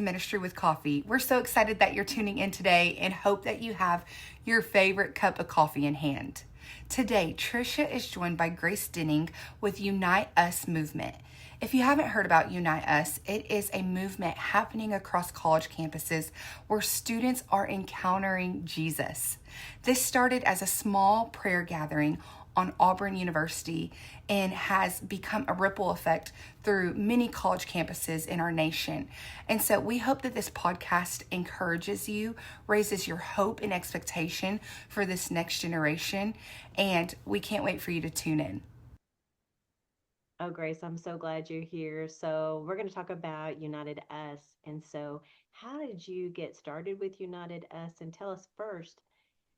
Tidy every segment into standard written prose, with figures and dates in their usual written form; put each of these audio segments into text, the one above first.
to Ministry with Coffee. We're so excited that you're tuning in today and hope that you have your favorite cup of coffee in hand. Today, Tricia is joined by Grace Dennig with Unite Us Movement. If you haven't heard about Unite Us, it is a movement happening across college campuses where students are encountering Jesus. This started as a small prayer gathering on Auburn University and has become a ripple effect through many college campuses in our nation. And so we hope that this podcast encourages you, raises your hope and expectation for this next generation, and we can't wait for you to tune in. Oh, Grace, I'm so glad you're here. So, we're going to talk about United Us. And so, how did you get started with United Us? And tell us first,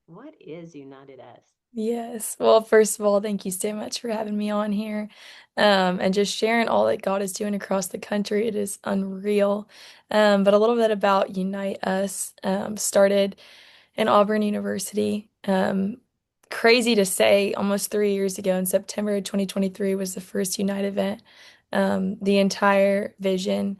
what is United Us? Yes. Well, first of all, thank you so much for having me on here, and just sharing all that God is doing across the country. It is unreal. But a little bit about Unite Us, started in Auburn University. Crazy to say, almost 3 years ago in September of 2023 was the first Unite event. The entire vision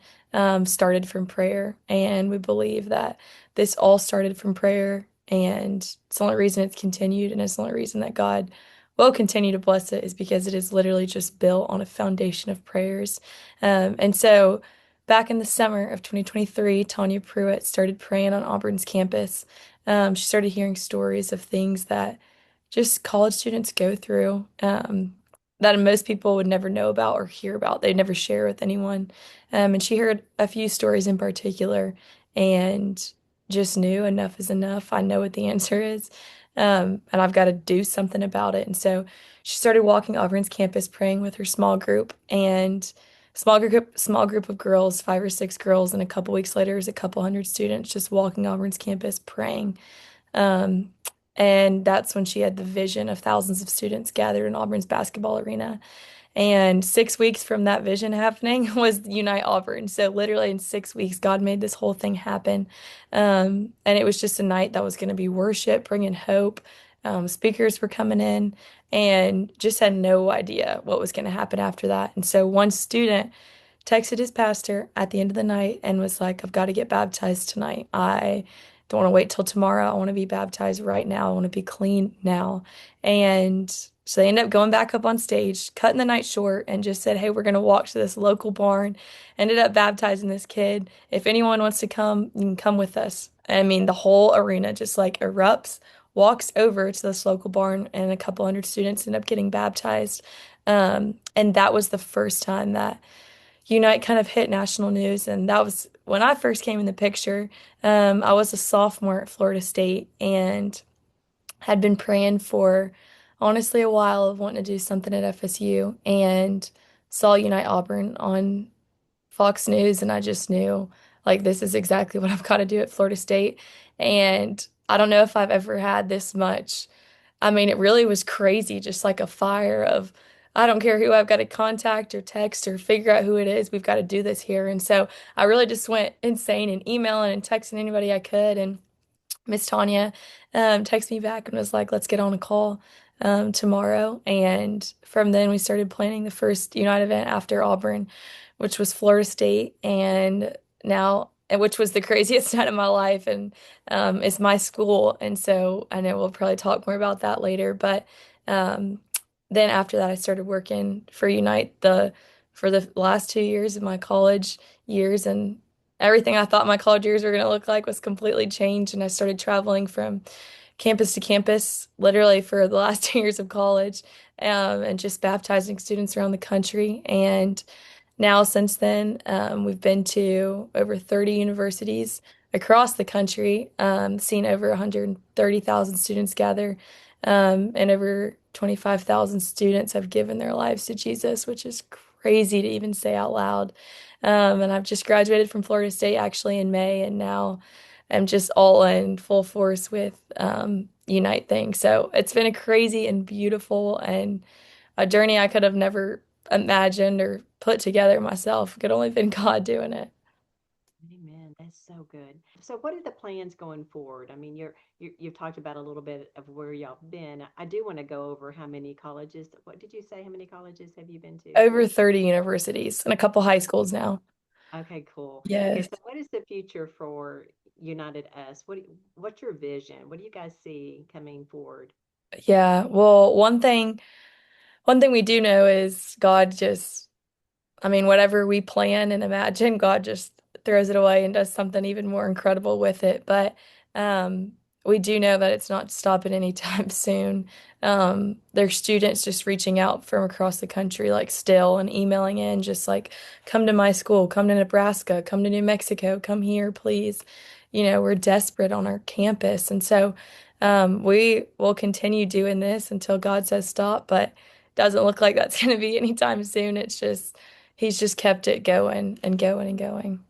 started from prayer, and we believe that this all started from prayer, and it's the only reason it's continued, and it's the only reason that God will continue to bless it is because it is literally just built on a foundation of prayers. And so back in the summer of 2023, Tanya Pruitt started praying on Auburn's campus. She started hearing stories of things that just college students go through, that most people would never know about or hear about. They'd never share with anyone. And she heard a few stories in particular and just knew enough is enough. I know what the answer is. And I've got to do something about it. And so she started walking Auburn's campus praying with her small group, and small group of girls, 5 or 6 girls, and a couple weeks later, there's a couple hundred students just walking Auburn's campus praying. Um, and that's when she had the vision of thousands of students gathered in Auburn's basketball arena. And 6 weeks from that vision happening was Unite Auburn. So literally in 6 weeks, God made this whole thing happen. And it was just a night that was going to be worship, bringing hope. Speakers were coming in, and just had no idea what was going to happen after that. And so one student texted his pastor at the end of the night and was like, I've got to get baptized tonight. I don't want to wait till tomorrow. I want to be baptized right now. I want to be clean now. And so they ended up going back up on stage, cutting the night short, and just said, hey, we're going to walk to this local barn. Ended up baptizing this kid. If anyone wants to come, you can come with us. I mean, the whole arena just like erupts, walks over to this local barn, and a couple hundred students end up getting baptized. And that was the first time that Unite kind of hit national news, and that was when I first came in the picture. I was a sophomore at Florida State and had been praying for honestly a while of wanting to do something at FSU, and saw Unite Auburn on Fox News, and I just knew like this is exactly what I've got to do at Florida State. And I don't know if I've ever had this much. I mean, it really was crazy, just like a fire of, I don't care who I've got to contact or text or figure out who it is. We've got to do this here. And so I really just went insane and emailing and texting anybody I could. And Miss Tanya texted me back and was like, let's get on a call tomorrow. And from then we started planning the first Unite event after Auburn, which was Florida State. And now, and which was the craziest night of my life. And it's my school. And so I know we'll probably talk more about that later. But um, then after that, I started working for Unite for the last 2 years of my college years. And everything I thought my college years were going to look like was completely changed. And I started traveling from campus to campus, literally for the last 2 years of college, and just baptizing students around the country. And now, since then, we've been to over 30 universities across the country, seen over 130,000 students gather, and over 25,000 students have given their lives to Jesus, which is crazy to even say out loud. And I've just graduated from Florida State actually in May, and now I'm just all in full force with Unite thing. So it's been a crazy and beautiful and a journey I could have never imagined or put together myself. It could only been God doing it. Amen. That's so good. So, what are the plans going forward? I mean, you've talked about a little bit of where y'all been. I do want to go over how many colleges. What did you say? How many colleges have you been to? Over 30 universities and a couple high schools now. Okay, cool. Okay, Yes. so what is the future for United Us? What's your vision? What do you guys see coming forward? Yeah. Well, one thing we do know is God just, I mean, whatever we plan and imagine, God just throws it away and does something even more incredible with it. But um, we do know that it's not stopping anytime soon. There's students just reaching out from across the country, like still, and emailing in, just like, come to my school, come to Nebraska, come to New Mexico, come here, please. We're desperate on our campus. And so we will continue doing this until God says stop, but doesn't look like that's going to be anytime soon. It's just, He's just kept it going and going and going.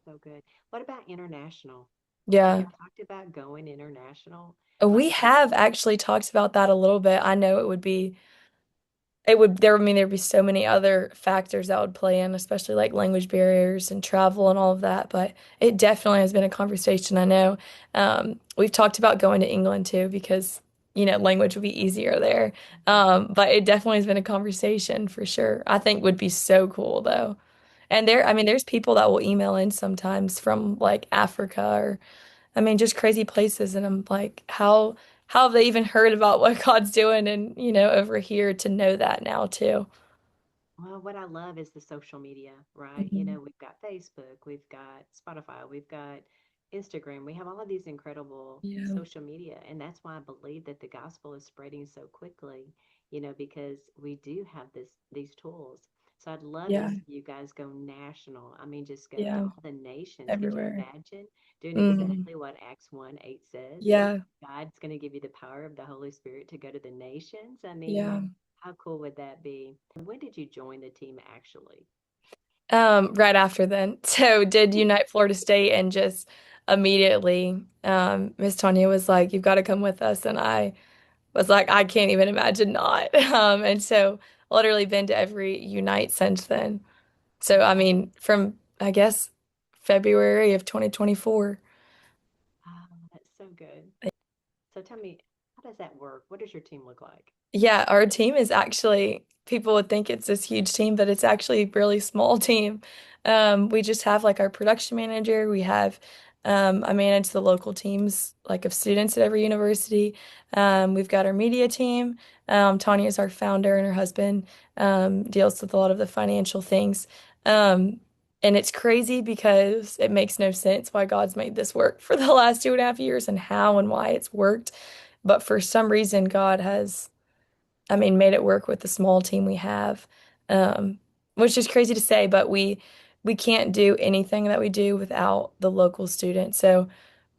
So good. What about international? Have you Yeah. talked about going international? We Like, have actually talked about that a little bit. I know I mean, there'd be so many other factors that would play in, especially like language barriers and travel and all of that. But it definitely has been a conversation. I know. We've talked about going to England too because, language would be easier there. But it definitely has been a conversation for sure. I think would be so cool though. And I mean, there's people that will email in sometimes from like Africa or, I mean, just crazy places. And I'm like, how have they even heard about what God's doing and, over here to know that now too? well, what I love is the social media, right? Mhm. We've got Facebook, we've got Spotify, we've got Instagram. We have all of these incredible Yeah. social media. And that's why I believe that the gospel is spreading so quickly, because we do have these tools. So I'd love to Yeah. see you guys go national. I mean, just go to Yeah. all the nations. Could you Everywhere. imagine doing Mm. exactly what Acts 1:8 says? Yeah. God's going to give you the power of the Holy Spirit to go to the nations. I mean, Yeah. how cool would that be? When did you join the team actually? Right after then. So did Unite Florida State and just immediately, Miss Tanya was like, you've got to come with us. And I was like, I can't even imagine not. And so literally been to every Unite since then. So, I mean, from, I guess, February of 2024. Oh, that's so good. So tell me, how does that work? What does your team look like? Yeah, our team is actually, people would think it's this huge team, but it's actually a really small team. We just have like our production manager. I manage the local teams like of students at every university. We've got our media team. Tanya is our founder and her husband deals with a lot of the financial things. Um, and it's crazy because it makes no sense why God's made this work for the last 2.5 years and how and why it's worked. But for some reason, God has, I mean, made it work with the small team we have, um, which is crazy to say, but we can't do anything that we do without the local students. So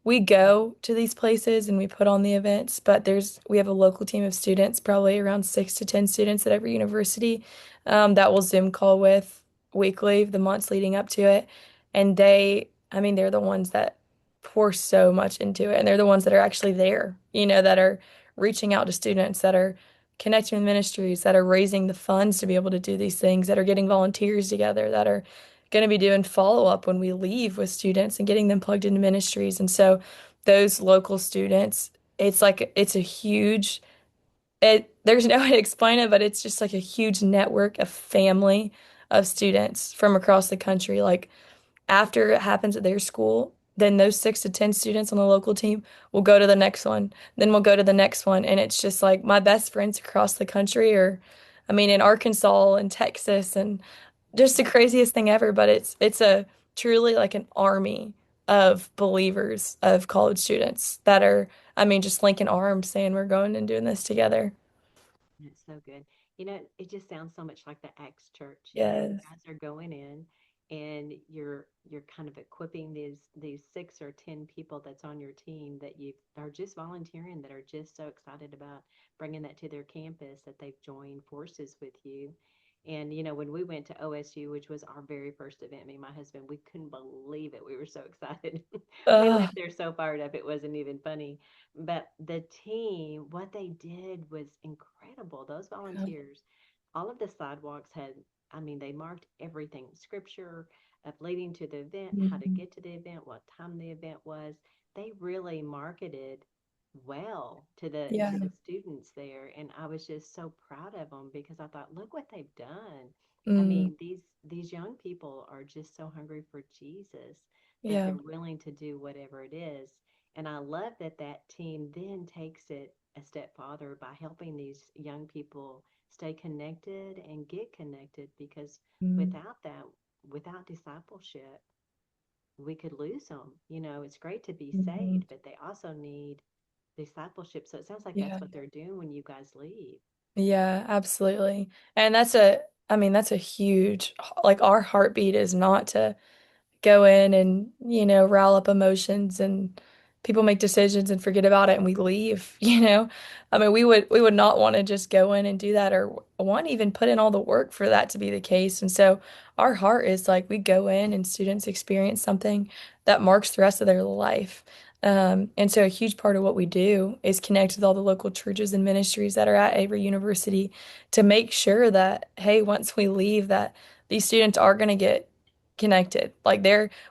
we go to these places and we put on the events, but we have a local team of students, probably around 6 to 10 students at every university, that we'll Zoom call with weekly, the months leading up to it. And I mean, they're the ones that pour so much into it. And they're the ones that are actually there, that are reaching out to students, that are connecting with ministries, that are raising the funds to be able to do these things, that are getting volunteers together, that are going to be doing follow up when we leave with students and getting them plugged into ministries. And so those local students, it's a huge, there's no way to explain it, but it's just like a huge network of family of students from across the country. Like after it happens at their school, then those 6 to 10 students on the local team will go to the next one. Then we'll go to the next one. And it's just like my best friends across the country are, I mean, in Arkansas and Texas and just the craziest thing ever. But it's a truly like an army of believers, of college students that are, I mean, just linking arms saying we're going and doing this together. That's so good. It just sounds so much like the Acts church. You Yes. guys are going in and you're kind of equipping these 6 or 10 people that's on your team that you are just volunteering, that are just so excited about bringing that to their campus, that they've joined forces with you. And when we went to OSU, which was our very first event, me and my husband, we couldn't believe it. We were so excited. We Uh, left there so fired up, it wasn't even funny. But the team, what they did was incredible. Those volunteers, all of the sidewalks had, I mean, they marked everything, scripture of leading to the event, how to mhm. get to the event, what time the event was. They really marketed well to the Yeah. to the students there, and I was just so proud of them because I thought, look what they've done. I Mm, mean, these young people are just so hungry for Jesus that yeah. they're willing to do whatever it is. And I love that that team then takes it a step farther by helping these young people stay connected and get connected because Mm, without that, without discipleship, we could lose them. You know, it's great to be mhm. saved, but they also need discipleship. So it sounds like Yeah. that's what they're doing when you guys leave. Yeah, absolutely. And I mean, that's a huge, like our heartbeat is not to go in and, rile up emotions and people make decisions and forget about it and we leave, you know? I mean, we would not want to just go in and do that or want to even put in all the work for that to be the case. And so our heart is like we go in and students experience something that marks the rest of their life. And so a huge part of what we do is connect with all the local churches and ministries that are at Avery University to make sure that, hey, once we leave, that these students are going to get connected. Like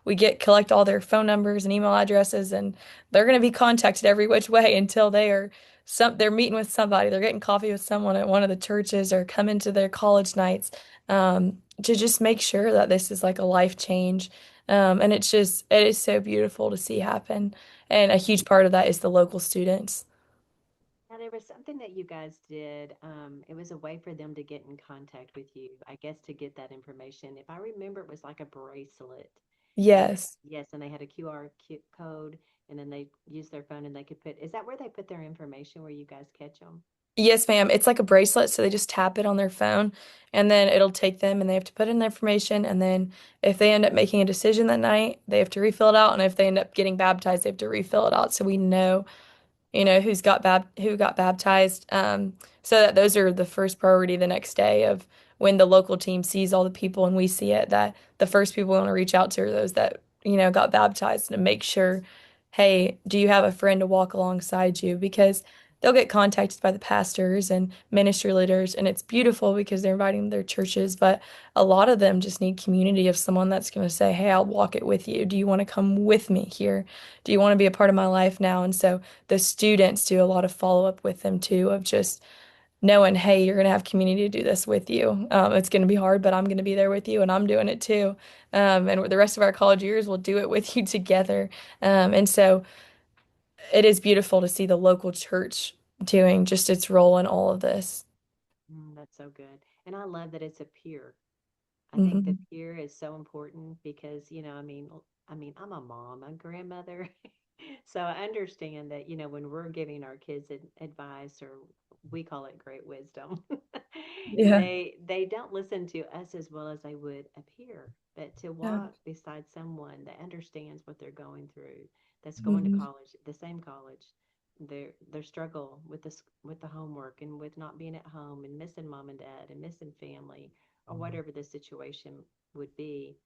we collect all their phone numbers and email addresses, and they're going to be contacted every which way until they're meeting with somebody, they're getting coffee with someone at one of the churches, or coming to their college nights, to just make sure that this is like a life change. And it is so beautiful to see happen. And a huge part of that is the local students. Now, there was something that you guys did. It was a way for them to get in contact with you, I guess, to get that information. If I remember, it was like a bracelet. And Yes. yes, and they had a code, and then they used their phone and they could is that where they put their information where you guys catch them? Yes, ma'am. It's like a bracelet, so they just tap it on their phone and then it'll take them and they have to put in the information. And then if they end up making a decision that night, they have to refill it out. And if they end up getting baptized, they have to refill it out. So we know, who got baptized, so that those are the first priority the next day of when the local team sees all the people and we see it, that the first people we want to reach out to are those that got baptized, and to make sure, hey, do you have a friend to walk alongside you? Because they'll get contacted by the pastors and ministry leaders, and it's beautiful because they're inviting them to their churches, but a lot of them just need community of someone that's going to say, hey, I'll walk it with you. Do you want to come with me here? Do you want to be a part of my life now? And so the students do a lot of follow up with them too, of just knowing, hey, you're going to have community to do this with you. It's going to be hard, but I'm going to be there with you and I'm doing it too. And the rest of our college years, we'll do it with you together. And so it is beautiful to see the local church doing just its role in all of this. That's so good. And I love that it's a peer. I think the Hmm. peer is so important because, I mean, I'm a mom, a grandmother. So I understand that, when we're giving our kids advice, or we call it great wisdom, Yeah. they don't listen to us as well as they would a peer. But to Yeah. walk beside someone that understands what they're going through, that's going to Hmm. college, the same college, their struggle with with the homework and with not being at home and missing mom and dad and missing family, or whatever the situation would be,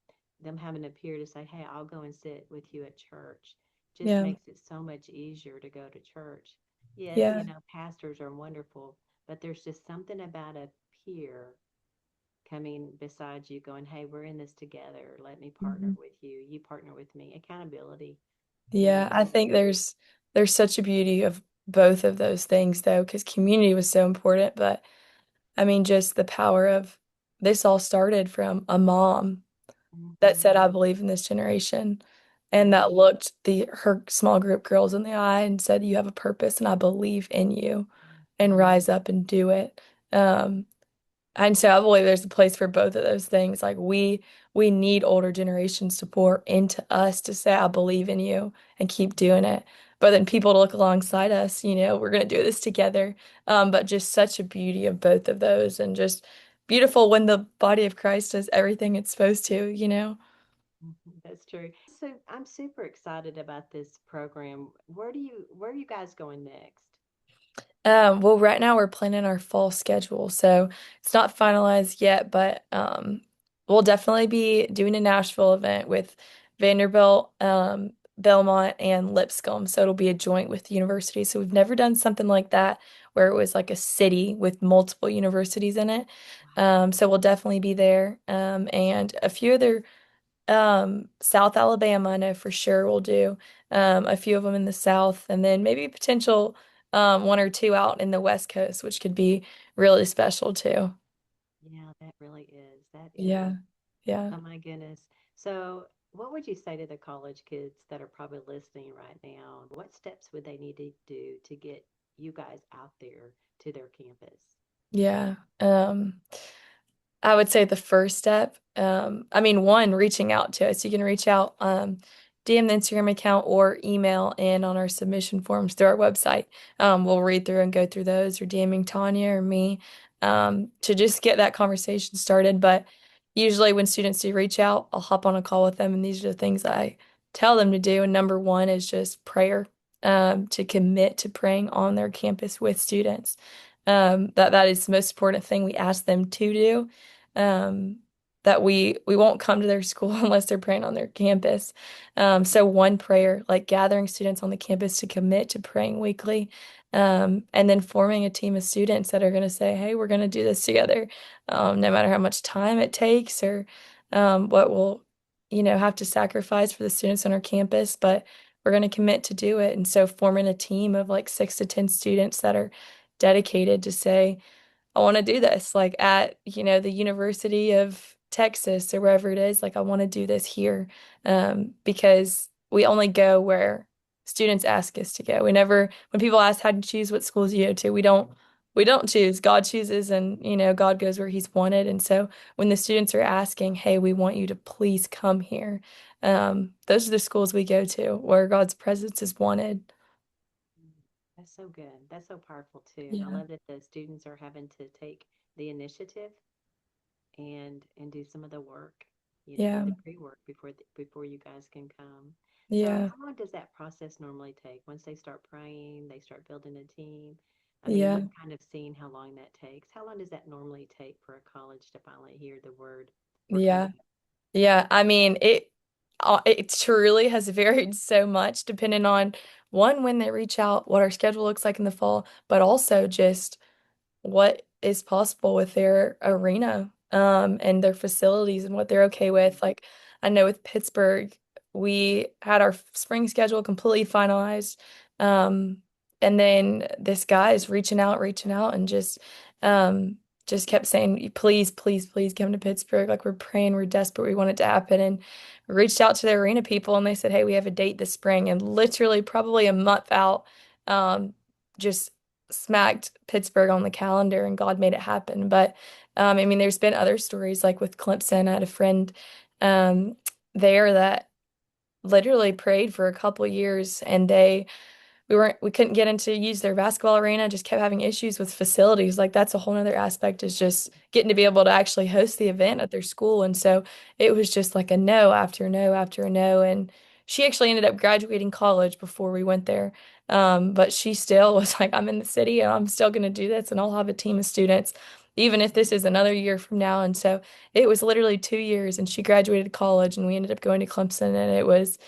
them having a peer to say, hey, I'll go and sit with you at church, just Yeah. makes it so much easier to go to church. Yes, Yeah. pastors are wonderful, but there's just something about a peer coming beside you going, hey, we're in this together. Let me partner Mhm. with you. You partner with me. Accountability, Yeah, I that's think there's such a beauty of both of those things though, because community was so important, but I mean just the power of this all started from a mom that mm-hmm, said, I believe in this generation, and yeah. that looked the her small group girls in the eye and said, you have a purpose and I believe in you, and Mm-hmm. rise up and do it. Um, and so I believe there's a place for both of those things. Like we need older generations to pour into us to say, I believe in you and keep doing it. But then people to look alongside us, we're gonna do this together. But just such a beauty of both of those, and just beautiful when the body of Christ does everything it's supposed to. That's true. So I'm super excited about this program. Where are you guys going next? Well, right now we're planning our fall schedule, so it's not finalized yet, but we'll definitely be doing a Nashville event with Vanderbilt, Belmont, and Lipscomb. So it'll be a joint with the university. So we've never done something like that where it was like a city with multiple universities in it. So we'll definitely be there, and a few other South Alabama, I know for sure we'll do a few of them in the South, and then maybe potential one or two out in the West Coast, which could be really special too. Yeah, that really is. That is, Yeah. Yeah. oh my goodness. So, what would you say to the college kids that are probably listening right now? What steps would they need to do to get you guys out there to their campus? Yeah. I would say the first step, I mean, one, reaching out to us. You can reach out, DM the Instagram account or email in on our submission forms through our website. We'll read through and go through those, or DMing Tanya or me, to just get that conversation started. But usually when students do reach out, I'll hop on a call with them, and these are the things that I tell them to do. And number one is just prayer, to commit to praying on their campus with students. That is the most important thing we ask them to do, um, that we won't come to their school unless they're praying on their campus. So one prayer, like gathering students on the campus to commit to praying weekly, and then forming a team of students that are going to say, "Hey, we're going to do this together, no matter how much time it takes or what we'll, have to sacrifice for the students on our campus, but we're going to commit to do it." And so forming a team of like 6 to 10 students that are dedicated to say, I want to do this, like at, the University of Texas or wherever it is. Like, I want to do this here, because we only go where students ask us to go. We never, when people ask how to choose what schools you go to, we don't choose. God chooses, and, God goes where He's wanted. And so when the students are asking, hey, we want you to please come here, those are the schools we go to where God's presence is wanted. Mm, that's so good. That's so powerful too. And I Yeah. love that the students are having to take the initiative and do some of the work, do Yeah. the pre-work before you guys can come. So, Yeah. how long does that process normally take? Once they start praying, they start building a team. I mean, Yeah. we've kind of seen how long that takes. How long does that normally take for a college to finally hear the word, we're Yeah. coming? Yeah, I mean, it truly has varied so much depending on one, when they reach out, what our schedule looks like in the fall, but also just what is possible with their arena, and their facilities and what they're okay with. Like, I know with Pittsburgh, we had our spring schedule completely finalized. Um, and then this guy is reaching out, and just kept saying, please, please, please come to Pittsburgh. Like, we're praying, we're desperate, we want it to happen. And we reached out to the arena people, and they said, hey, we have a date this spring. And literally, probably a month out, just smacked Pittsburgh on the calendar, and God made it happen. But I mean, there's been other stories like with Clemson. I had a friend um, there that literally prayed for a couple years, and we couldn't get into use their basketball arena, just kept having issues with facilities. Like, that's a whole nother aspect, is just getting to be able to actually host the event at their school. And so it was just like a no after no after a no. And she actually ended up graduating college before we went there. But she still was like, I'm in the city and I'm still going to do this, and I'll have a team of students, even if this is another year from now. And so it was literally 2 years, and she graduated college, and we ended up going to Clemson, and it was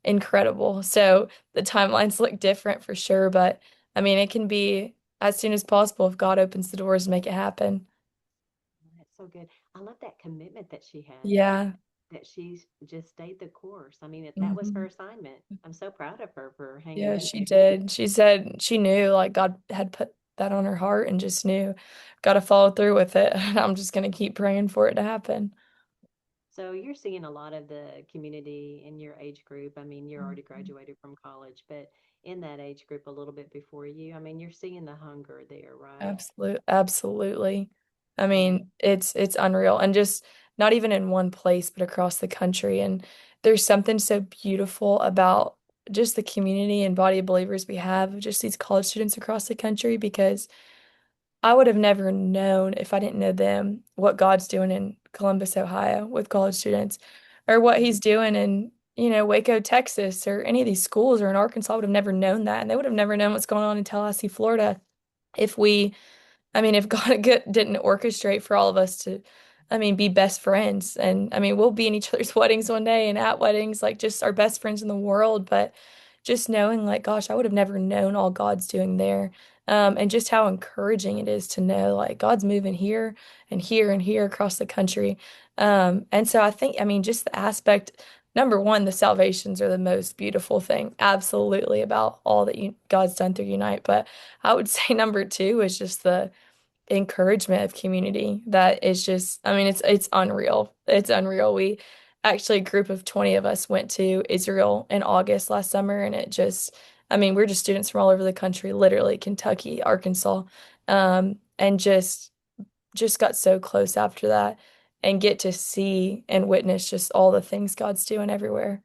incredible. So the timelines look different for sure, but I mean, it can be as soon as possible if God opens the doors to make it happen. Oh, that's so good. I love that commitment that she had, Yeah. that she's just stayed the course. I mean, that was her Mhm. assignment. I'm so proud of her for hanging Yeah, in she there. did. She said she knew, like, God had put that on her heart, and just knew, got to follow through with it. And I'm just going to keep praying for it to happen. So you're seeing a lot of the community in your age group. I mean, you're already Mhm. graduated from college, but in that age group a little bit before you, I mean, you're seeing the hunger there, right? Absolutely. I Yeah. mean, it's unreal, and just not even in one place, but across the country. And there's something so beautiful about just the community and body of believers we have, of just these college students across the country, because I would have never known, if I didn't know them, what God's doing in Columbus, Ohio with college students, or what Mhm. He's doing in, Waco, Texas, or any of these schools, or in Arkansas. I would have never known that. And they would have never known what's going on in Tallahassee, Florida, if we I mean, if God didn't orchestrate for all of us to, I mean, be best friends. And I mean, we'll be in each other's weddings one day, and at weddings, like, just our best friends in the world. But just knowing, like, gosh, I would have never known all God's doing there. And just how encouraging it is to know, like, God's moving here and here and here across the country. And so I think, I mean, just the aspect, number one, the salvations are the most beautiful thing, absolutely, about all that God's done through Unite. But I would say number two is just encouragement of community that is just, I mean, it's unreal. It's unreal. We actually, a group of 20 of us went to Israel in August last summer, and it just, I mean, we're just students from all over the country, literally Kentucky, Arkansas, and just got so close after that and get to see and witness just all the things God's doing everywhere.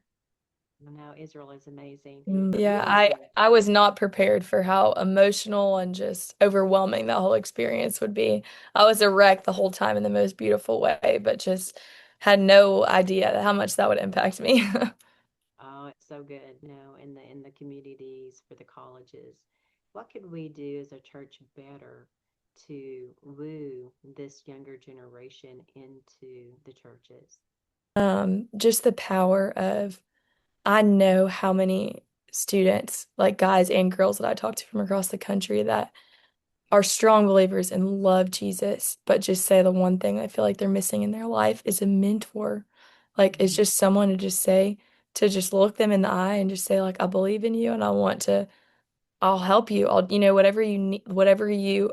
I know Israel is amazing. Yeah, Really I good. I was not prepared for how emotional and just overwhelming that whole experience would be. I was a wreck the whole time in the most beautiful way, but just had no idea how much that would impact me. Oh, it's so good. In the communities for the colleges, what could we do as a church better to woo this younger generation into the churches? Just the power of I know how many students, like guys and girls that I talk to from across the country that are strong believers and love Jesus, but just say the one thing I feel like they're missing in their life is a mentor. Like, it's Mhm. just someone to just say, to just look them in the eye and just say, like, I believe in you and I want to I'll help you. Whatever you need,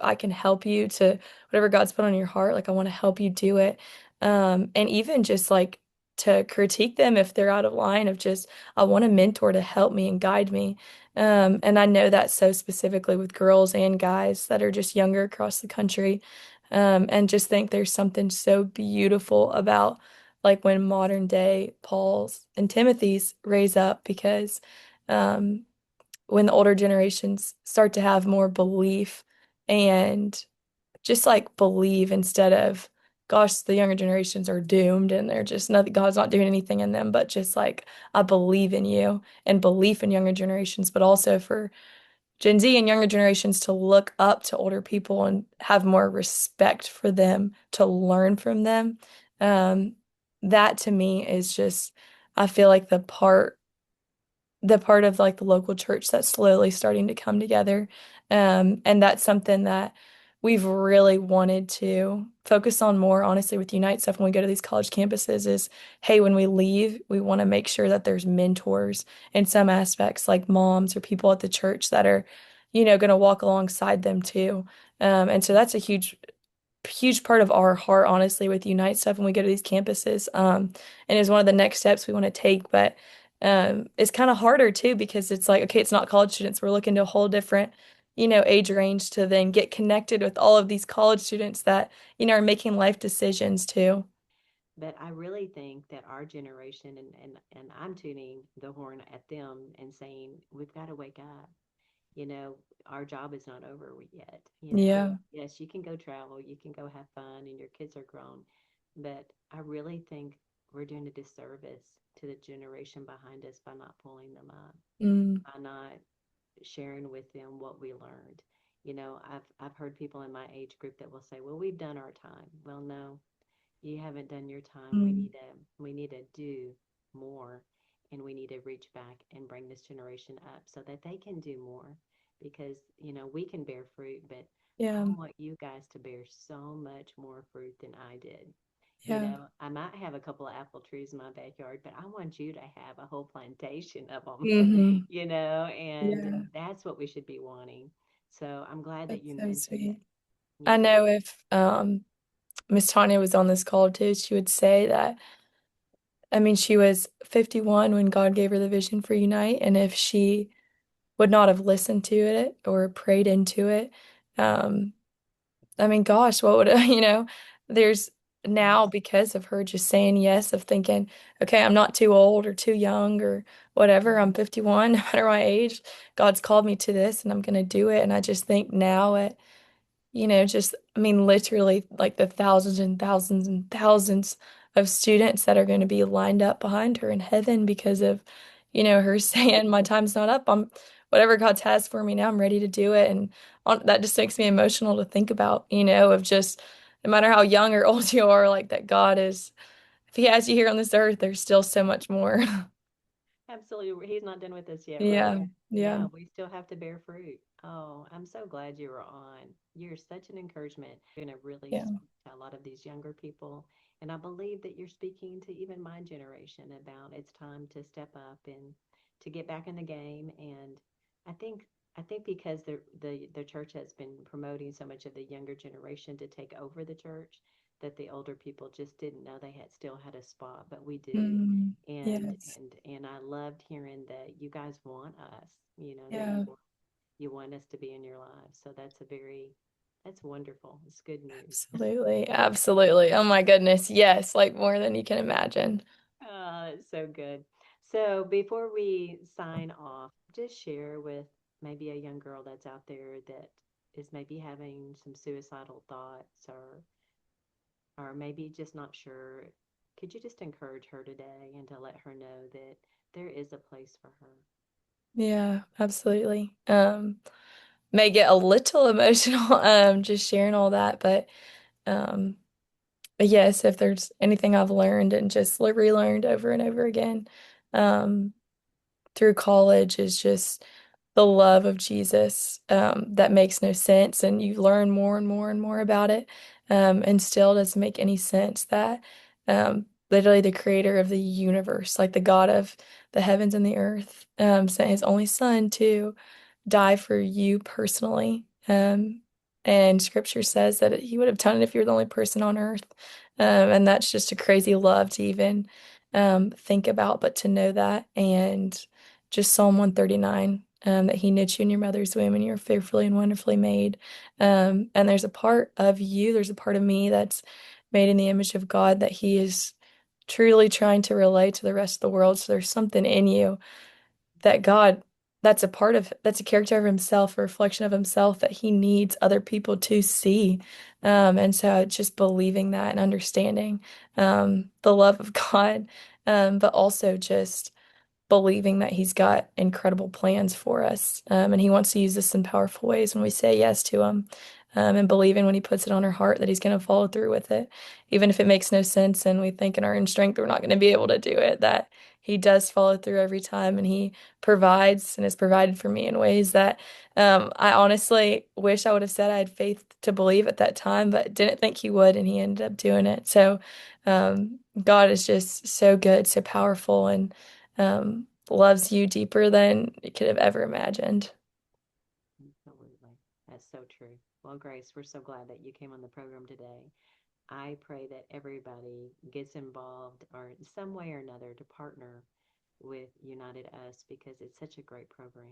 I can help you to whatever God's put on your heart. Like, I want to help you do it. And even just like to critique them if they're out of line of just, I want a mentor to help me and guide me. And I know that so specifically with girls and guys that are just younger across the country. And just think there's something so beautiful about like when modern day Paul's and Timothy's raise up because, um, when the older generations start to have more belief and just like believe instead of, gosh, the younger generations are doomed and they're just nothing, God's not doing anything in them, but just like, I believe in you and belief in younger generations, but also for Gen Z and younger generations to look up to older people and have more respect for them, to learn from them. Um, that to me is just, I feel like the part of like the local church that's slowly starting to come together. And that's something that we've really wanted to focus on more, honestly, with Unite stuff when we go to these college campuses is, hey, when we leave, we want to make sure that there's mentors in some aspects, like moms or people at the church that are, going to walk alongside them too. And so that's a huge part of our heart, honestly, with Unite stuff when we go to these campuses. And is one of the next steps we want to take. But it's kind of harder too because it's like, okay, it's not college students. We're looking to a whole different, age range to then get connected with all of these college students that, are making life decisions too. But I really think that our generation, and I'm tuning the horn at them and saying, we've got to wake up. You know, our job is not over yet. Yeah. Yes, you can go travel, you can go have fun, and your kids are grown. But I really think we're doing a disservice to the generation behind us by not pulling them up, Mm, by not sharing with them what we learned. I've heard people in my age group that will say, "Well, we've done our time." Well, no, you haven't done your time. We mm, need to we need to do more, and we need to reach back and bring this generation up so that they can do more because we can bear fruit, but I yeah. want you guys to bear so much more fruit than I did. Yeah. I might have a couple of apple trees in my backyard, but I want you to have a whole plantation of them. Hmm. And Yeah. that's what we should be wanting. So I'm glad that That's you so mentioned sweet. it. I Yeah. know if Miss Tanya was on this call too, she would say that, I mean, she was 51 when God gave her the vision for Unite, and if she would not have listened to it or prayed into it, um, I mean, gosh, what would there's now because of her just saying yes, of thinking, okay, I'm not too old or too young or whatever, I'm 51, no matter my age, God's called me to this and I'm gonna do it. And I just think now at just, I mean, literally like the thousands and thousands and thousands of students that are going to be lined up behind her in heaven because of, her saying, my time's not up. Whatever God's has for me now, I'm ready to do it. And that just makes me emotional to think about, of just no matter how young or old you are, like that God is, if He has you here on this earth, there's still so much more. Absolutely. He's not done with us yet, right? Yeah. Yeah. Yeah, we still have to bear fruit. Oh, I'm so glad you were on. You're such an encouragement. You're going to really Yeah. speak to a lot of these younger people. And I believe that you're speaking to even my generation about it's time to step up and to get back in the game. And I think I think because the church has been promoting so much of the younger generation to take over the church, that the older people just didn't know they had still had a spot, but we do. Mm, And yes. and I loved hearing that you guys want us, that Yeah. you want us to be in your lives. So that's wonderful. It's good news. Absolutely. Absolutely. Oh my goodness. Yes, like more than you can imagine. It's so good. So before we sign off, just share with maybe a young girl that's out there that is maybe having some suicidal thoughts or maybe just not sure. Could you just encourage her today and to let her know that there is a place for her? Yeah, absolutely. May get a little emotional, just sharing all that, um, but yes, if there's anything I've learned and just relearned over and over again, um, through college is just the love of Jesus, that makes no sense, and you learn more and more and more about it, and still doesn't make any sense that, literally the creator of the universe, like the God of the heavens and the earth, sent his only son to die for you personally. And scripture says that he would have done it if you're the only person on earth. And that's just a crazy love to even think about, but to know that. And just Psalm 139, that he knit you in your mother's womb and you're fearfully and wonderfully made. And there's a part of you, there's a part of me that's made in the image of God that he is truly trying to relay to the rest of the world. So there's something in you that God, that's a character of himself, a reflection of himself that he needs other people to see. And so just believing that and understanding the love of God, but also just believing that he's got incredible plans for us. And he wants to use this in powerful ways when we say yes to him. And believing when he puts it on our heart that he's going to follow through with it, even if it makes no sense and we think in our own strength we're not going to be able to do it, that he does follow through every time and he provides and has provided for me in ways that I honestly wish I would have said I had faith to believe at that time, but didn't think he would, and he ended up doing it. So God is just so good, so powerful, and loves you deeper than you could have ever imagined. Absolutely. That's so true. Well, Grace, we're so glad that you came on the program today. I pray that everybody gets involved or in some way or another to partner with United Us because it's such a great program.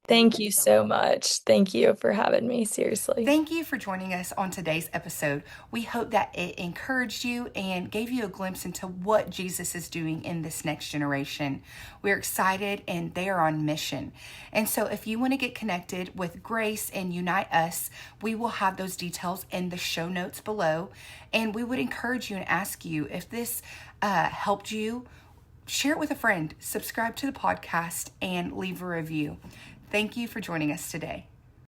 Thank Thank you you so so much. much. Thank you for having me, seriously. Thank you for joining us on today's episode. We hope that it encouraged you and gave you a glimpse into what Jesus is doing in this next generation. We're excited and they are on mission. And so, if you want to get connected with Grace and Unite Us, we will have those details in the show notes below. And we would encourage you and ask you if this helped you, share it with a friend, subscribe to the podcast, and leave a review. Thank you for joining us today.